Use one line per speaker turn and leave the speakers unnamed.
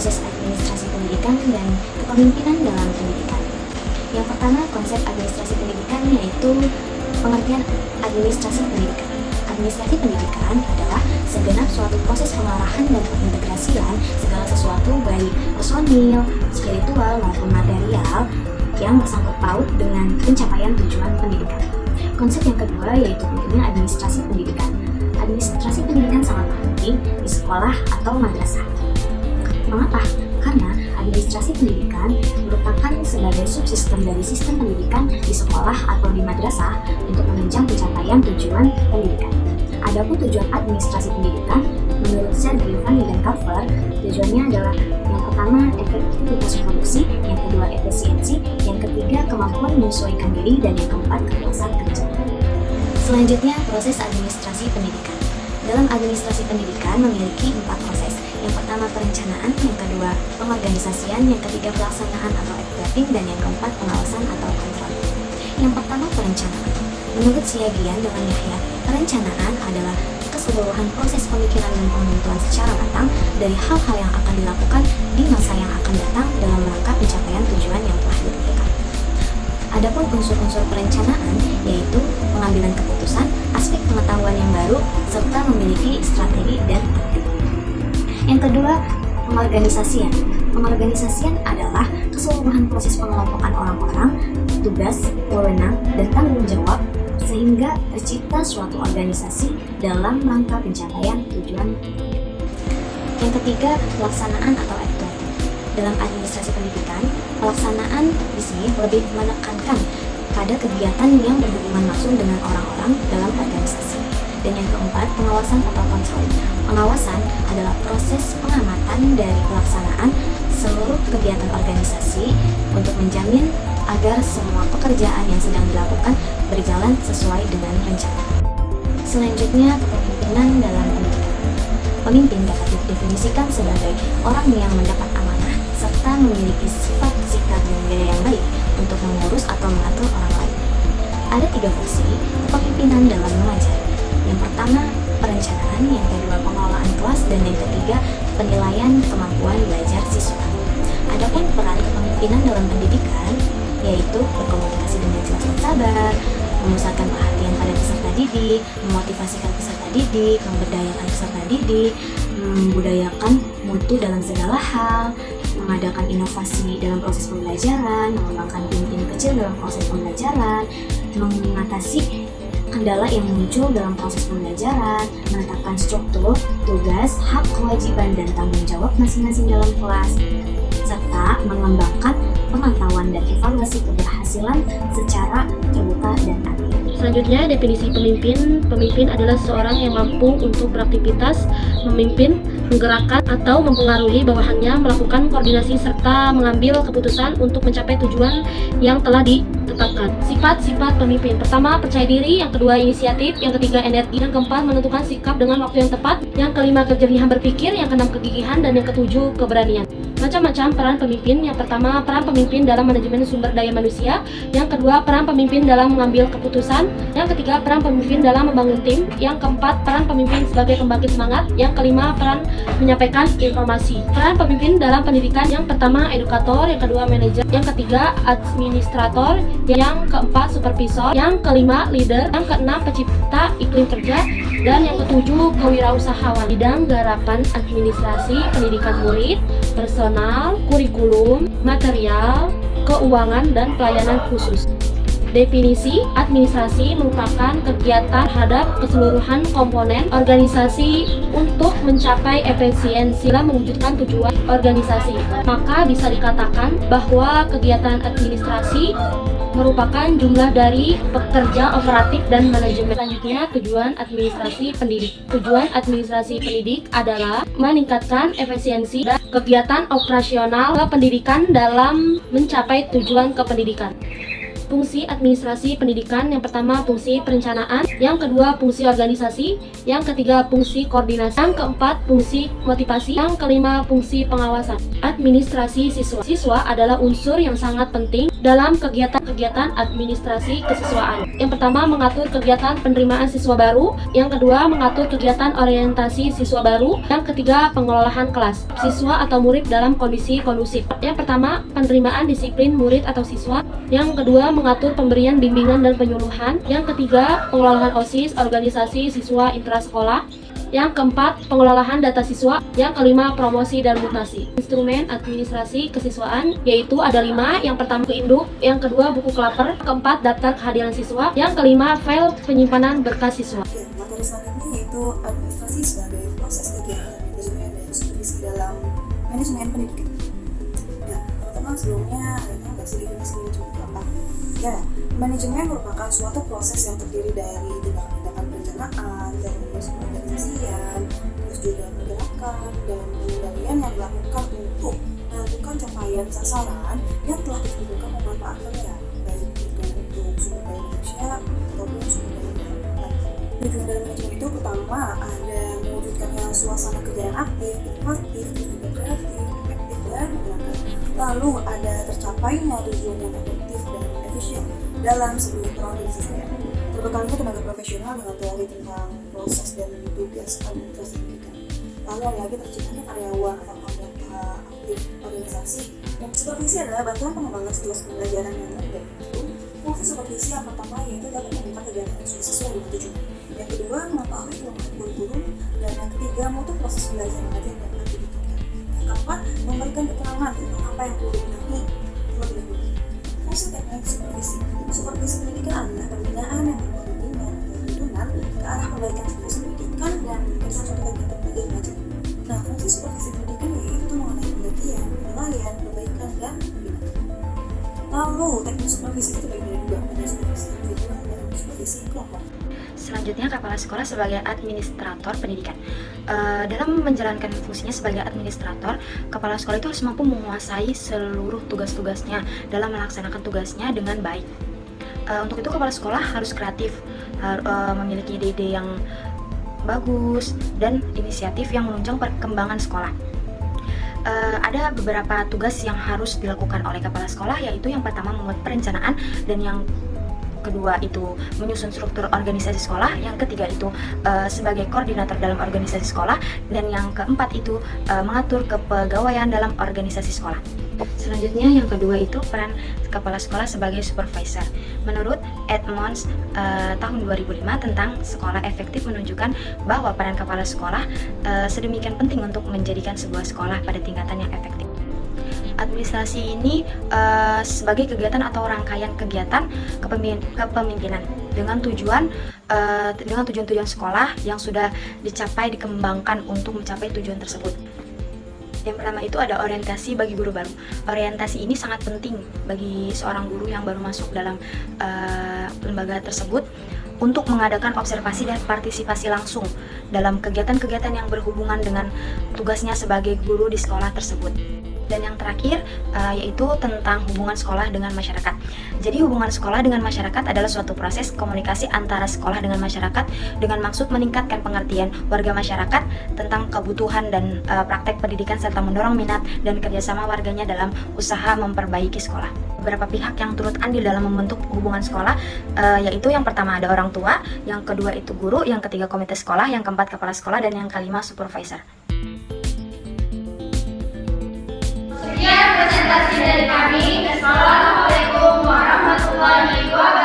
proses administrasi pendidikan dan kepemimpinan dalam pendidikan. Yang pertama, konsep administrasi pendidikan yaitu pengertian administrasi pendidikan. Administrasi pendidikan adalah segenap suatu proses pengarahan dan pengintegrasian segala sesuatu baik personil, spiritual maupun material yang bersangkut paut dengan pencapaian tujuan pendidikan. Konsep yang kedua yaitu pentingnya administrasi pendidikan. Administrasi pendidikan sangat penting di sekolah atau madrasah. Mengapa? Karena administrasi pendidikan merupakan sebagai subsistem dari sistem pendidikan di sekolah atau di madrasah untuk menunjang pencapaian tujuan pendidikan. Adapun tujuan administrasi pendidikan, menurut Sergey van Middelkover, tujuannya adalah yang pertama efektivitas produksi, yang kedua efisiensi, yang ketiga kemampuan menyesuaikan diri, dan yang keempat kepuasan kerja. Selanjutnya, proses administrasi pendidikan. Dalam administrasi pendidikan memiliki 4 proses. Yang pertama perencanaan, yang kedua pengorganisasian, yang ketiga pelaksanaan atau evaluating, dan yang keempat pengawasan atau kontrol. Yang pertama perencanaan. Menurut Siagian dengan Yahya, perencanaan adalah keseluruhan proses pemikiran dan penentuan secara matang dari hal-hal yang akan dilakukan di masa yang akan datang dalam rangka pencapaian tujuan yang telah ditentukan. Adapun unsur-unsur perencanaan yaitu pengambilan keputusan, aspek pengetahuan yang baru, serta memiliki strategi dan taktik. Yang kedua, pengorganisasian. Pengorganisasian adalah keseluruhan proses pengelompokan orang-orang, tugas, wewenang, dan tanggung jawab sehingga tercipta suatu organisasi dalam rangka pencapaian tujuan. Yang ketiga, pelaksanaan atau evaluating. Dalam administrasi pendidikan, pelaksanaan di sini lebih menekankan pada kegiatan yang berhubungan langsung dengan orang-orang dalam organisasi. Dan yang keempat, pengawasan atau kontrol. Pengawasan adalah proses pengamatan dari pelaksanaan seluruh kegiatan organisasi untuk menjamin agar semua pekerjaan yang sedang dilakukan berjalan sesuai dengan rencana. Selanjutnya, kepemimpinan dalam pendidikan. Pemimpin dapat didefinisikan sebagai orang yang mendapat amanah serta memiliki sifat, sikap, dan gaya yang baik untuk mengurus atau mengatur orang lain. Ada 3 fungsi kepemimpinan dalam mengajar. Yang pertama, perencanaan, yang kedua, pengelolaan kelas, dan yang ketiga, penilaian kemampuan belajar siswa. Adapun peran kepemimpinan dalam pendidikan yaitu berkomunikasi dengan jelas dan sabar, memusatkan perhatian pada peserta didik, memotivasikan peserta didik, memberdayakan peserta didik, membudayakan mutu dalam segala hal, mengadakan inovasi dalam proses pembelajaran, mengembangkan tim-tim kecil dalam proses pembelajaran, mengatasi kendala yang muncul dalam proses pembelajaran, menetapkan struktur, tugas, hak, kewajiban, dan tanggung jawab masing-masing dalam kelas, serta mengembangkan pemantauan dan evaluasi keberhasilan secara terbuka dan adil.
Selanjutnya, definisi pemimpin. Pemimpin adalah seorang yang mampu untuk beraktivitas, memimpin, menggerakkan, atau mempengaruhi bawahannya, melakukan koordinasi, serta mengambil keputusan untuk mencapai tujuan yang telah ditetapkan. Sifat-sifat pemimpin. Pertama, percaya diri. Yang kedua, inisiatif. Yang ketiga, energi. Yang keempat, menentukan sikap dengan waktu yang tepat. Yang kelima, kejernihan berpikir. Yang keenam, kegigihan. Dan yang ketujuh, keberanian. Macam-macam peran pemimpin. Yang pertama, peran pemimpin dalam manajemen sumber daya manusia. Yang kedua, peran pemimpin dalam mengambil keputusan. Yang ketiga, peran pemimpin dalam membangun tim. Yang keempat, peran pemimpin sebagai pembangkit semangat. Yang kelima, peran menyampaikan informasi. Peran pemimpin dalam pendidikan. Yang pertama, edukator. Yang kedua, manajer. Yang ketiga, administrator. Yang keempat, supervisor. Yang kelima, leader. Yang keenam, pencipta iklim kerja. Dan yang ketujuh, kewirausahawan. Bidang garapan administrasi pendidikan murid, personal, kurikulum, material, keuangan, dan pelayanan khusus. Definisi administrasi merupakan kegiatan terhadap keseluruhan komponen organisasi untuk mencapai efisiensi dalam mewujudkan tujuan organisasi. Maka bisa dikatakan bahwa kegiatan administrasi merupakan jumlah dari pekerja operatif dan manajemen. Selanjutnya, tujuan administrasi pendidik. Tujuan administrasi pendidik adalah meningkatkan efisiensi dan kegiatan operasional pendidikan dalam mencapai tujuan kependidikan. fungsi administrasi pendidikan. Yang pertama fungsi perencanaan, yang kedua fungsi organisasi, yang ketiga fungsi koordinasi, yang keempat fungsi motivasi, yang kelima fungsi pengawasan. Administrasi siswa. Siswa adalah unsur yang sangat penting dalam kegiatan-kegiatan administrasi kesiswaan. Yang pertama mengatur kegiatan penerimaan siswa baru, yang kedua mengatur kegiatan orientasi siswa baru, yang ketiga pengelolaan kelas siswa atau murid dalam kondisi kondusif. Yang pertama penerimaan disiplin murid atau siswa, yang kedua mengatur pemberian bimbingan dan penyuluhan, yang ketiga pengelolaan OSIS organisasi siswa intrasekolah, yang keempat pengelolaan data siswa, yang kelima promosi dan mutasi. Instrumen administrasi kesiswaan yaitu ada 5. Yang pertama buku induk, yang kedua buku klaper, keempat daftar kehadiran siswa, yang kelima file penyimpanan berkas siswa.
Materi selanjutnya yaitu administrasi sebagai proses kegiatan manajemen dan supervisi dalam manajemen pendidikan. Ya, teman-teman sebelumnya ada sih definisi manajemen itu apa? Ya, manajemen merupakan suatu proses yang terdiri dari tindakan-tindakan perencanaan, dari organisasian, terus juga pergerakan dan pengendalian yang dilakukan untuk menentukan capaian sasaran yang telah ditentukan pemanfaatannya, baik itu untuk sumber daya manusia ataupun sumber daya lain. Tujuan dari manajemen itu pertama ada mewujudkannya suasana kerja yang aktif, inovatif, juga kreatif, efektif dan menyenangkan. Lalu ada tercapainya tujuan yang efektif dan efisien dalam sebuah organisasi. Terbekalnya tenaga profesional dengan teori tentang proses dan tugas administrasi pendidikan. Lalu ada lagi terciptanya karyawan atau anggota aktif organisasi. Yang supervisi adalah bantuan pengembangan situasi pembelajaran yang lebih baik. Fungsi supervisi yang pertama yaitu dapat membuka kegiatan yang sesuai dengan tujuan. Yang kedua mengetahui kelemahan guru-guru, dan yang ketiga mutu proses belajar mengajar yang dapat ditingkatkan. Yang keempat memberikan keterangan tentang apa yang perlu dibenahi terlebih dahulu. Fungsi teknik supervisi. Supervisi pendidikan adalah pembinaan yang berbimbingan atau tuntunan ke arah perbaikan situasi pendidikan dan memberikan suatu kegiatan belajar mengajar. Nah, fungsi supervisi pendidikan yaitu mengenai penelitian, penilaian, perbaikan dan pembinaan. Lalu teknik supervisi itu bagi dari dua, ada supervisi individual dan supervisi kelompok.
Selanjutnya, kepala sekolah sebagai administrator pendidikan. Dalam menjalankan fungsinya sebagai administrator, kepala sekolah itu harus mampu menguasai seluruh tugas-tugasnya dalam melaksanakan tugasnya dengan baik. Untuk itu, kepala sekolah harus kreatif, memiliki ide-ide yang bagus dan inisiatif yang menunjang perkembangan sekolah. Ada beberapa tugas yang harus dilakukan oleh kepala sekolah, yaitu yang pertama membuat perencanaan, dan yang kedua itu menyusun struktur organisasi sekolah, yang ketiga itu sebagai koordinator dalam organisasi sekolah, dan yang keempat itu mengatur kepegawaian dalam organisasi sekolah. Selanjutnya yang kedua itu peran kepala sekolah sebagai supervisor. Menurut Edmonds tahun 2005 tentang sekolah efektif menunjukkan bahwa peran kepala sekolah sedemikian penting untuk menjadikan sebuah sekolah pada tingkatan yang efektif. Administrasi ini sebagai kegiatan atau rangkaian kegiatan kepemimpinan dengan tujuan-tujuan sekolah yang sudah dicapai, dikembangkan untuk mencapai tujuan tersebut. Yang pertama itu ada orientasi bagi guru baru. Orientasi ini sangat penting bagi seorang guru yang baru masuk dalam lembaga tersebut untuk mengadakan observasi dan partisipasi langsung dalam kegiatan-kegiatan yang berhubungan dengan tugasnya sebagai guru di sekolah tersebut. Dan yang terakhir yaitu tentang hubungan sekolah dengan masyarakat. Jadi hubungan sekolah dengan masyarakat adalah suatu proses komunikasi antara sekolah dengan masyarakat dengan maksud meningkatkan pengertian warga masyarakat tentang kebutuhan dan praktek pendidikan, serta mendorong minat dan kerjasama warganya dalam usaha memperbaiki sekolah. Beberapa pihak yang turut andil dalam membentuk hubungan sekolah yaitu yang pertama ada orang tua, yang kedua itu guru, yang ketiga komite sekolah, yang keempat kepala sekolah, dan yang kelima supervisor.
Sekian presentasi dari kami. Wassalamualaikum warahmatullahi wabarakatuh.